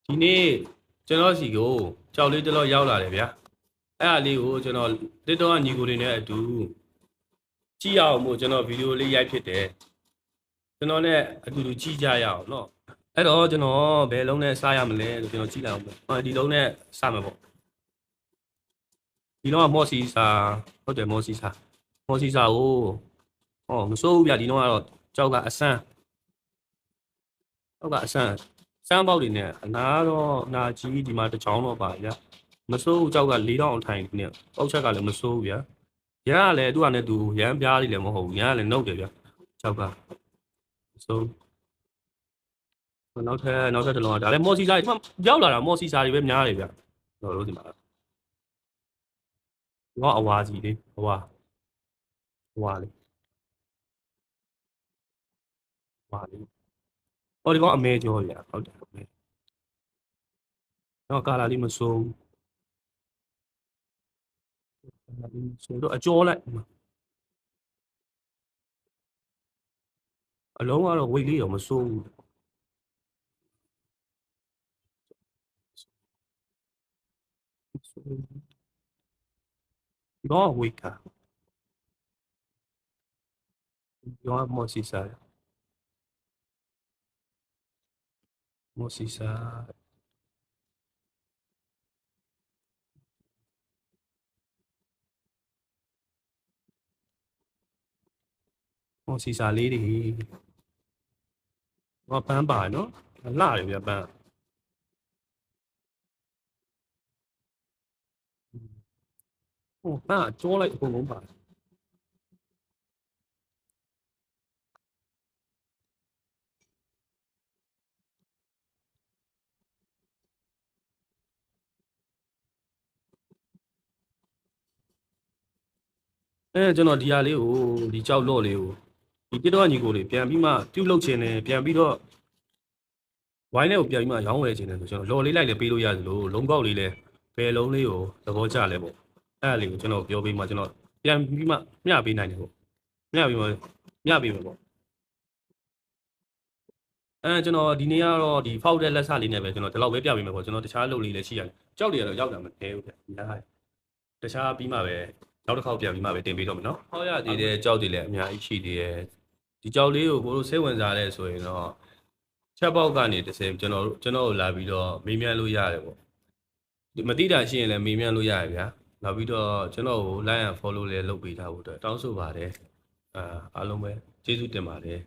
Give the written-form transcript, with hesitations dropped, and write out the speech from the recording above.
ဒီနေ့ကျွန်တော်စီကိုကြောက်လေးတစ်လော့ရောက်လာတယ်ဗျာအဲ့ဒါလေးကိုကျွန်တော်တစ်တော့ညီကိုတွေနဲ့အတူကြည့်ရအောင်မို့ကျွန်တော်ဗီဒီယိုလေးရိုက်ဖြစ်တယ်ကျွန်တော်နဲ့အတူတူကြည့်ကြရအောင်เนาะအဲ့တော့ကျွန်တော်ဘယ်လုံးနဲ့စားရမလဲလို့ကျွန်တော်ကြည့်လိုက်အောင်ဒီလုံးနဲ့စားမှာပေါ့ဒီလုံးကမော့စီစာဟုတ်တယ်မော့စီစာကိုမစိုးဘူးဗျာဒီလုံးကတော့ကြောက်ကအဆန်းစမ်းပေါက်တွေနဲ့အနာတော့နာကြီးဒီမှာတစ်ချောင်းတော့ပါဗျာမစိုးဘူးကြောက်က4000အထိုင်နဲ့ပေါက်ချက်ကလည်းမစိုးဘူးဗျာရကလည်းသူ့ဟာနဲ့သူရမ်းပြားလေးလည်းမဟုတ်ဘူးရကလည်းနှုတ်တယ်ဗျာကြောက်ကမစိုးနောက်ထပ်တစ်လုံးကဒါလည်းမော်စီစာဒီမှာရောက်လာတာမော်စီစာတွေပဲများတယ်ဗျာကျွန်တော်တို့ဒီမှာတော့အဝါစီလေးအဝါလေးဟောဒီကောင်အမဲကျော်ဗျာဟုတ်တယ်အမဲတော့ကာလာလေးမစိုးဆိုတော့အကျော်လိုက်အလုံးကတော့ဝိတ်လေးတော့မစိုးဘူးဒီကောင်ဝိတ်ကဒီကောင်မော်စီစာမော်စီစာလေးတွေဟောပန်းပါနော်လှတယ်ဗျပန်းဟိုပန်းကျော်လိုက်အကုန်လုံးပါကျွန်တော်ဒီဟာလေးကိုဒီကြောက်လော့လေးကိုဒီတစ်တော့ညီကိုတွေပြန်ပြီးမှပြုတ်လုတ်ခြင်းနဲ့ပြန်ပြီးတော့ဝိုင်းလေးကိုပြန်ပြီးမှရောင်းဝယ်ခြင်းနဲ့ဆိုကျွန်တော်လော်လေးလိုက်လည်းပေးလို့ရသလိုလုံးပေါက်လေးလည်းဘယ်လုံးလေးကိုသဘောကျလဲပေါ့အဲ့ဒါလေးကိုကျွန်တော်ပြောပေးမှကျွန်တော်ပြန်ပြီးမှမျှပေးနိုင်တယ်ပေါ့မျှပေးမယ်ပေါ့ကျွန်တော်ဒီနေ့ကတော့ဒီဖောက်တဲ့လက်စလေးနဲ့ပဲကျွန်တော်ဒီလောက်ပဲပြပေးမယ်ပေါ့ကျွန်တော်တခြားလုပ်လေးလည်းရှိရတယ်ကြောက်တွေကတော့ရောက်တာမခဲဘူးဗျာတခြားပြီးမှပဲနောက်တစ်ခေါက်ပြန်ပြီးမှပဲတင်ပေးတော့မယ်နော်ဟောရသေးတဲ့ကြောက်တွေလည်းအများကြီးရှိသေးတယ်ဒီကြောက်လေးကိုကိုတို့စိတ်ဝင်စားလဲဆိုရင်တော့ချက်ပေါက်ကနေတစ်စင်ကျွန်တော်တို့လာပြီးတော့မေးမြန်းလို့ရတယ်ပေါ့မသိတာရှိရင်လည်းမေးမြန်းလို့ရတယ်ဗျာနောက်ပြီးတော့ကျွန်တော်ကို like and follow လည်းလုပ်ပေးထားဖို့အတွက်တောင်းဆိုပါတယ်အားလုံးပဲကျေးဇူးတင်ပါတယ်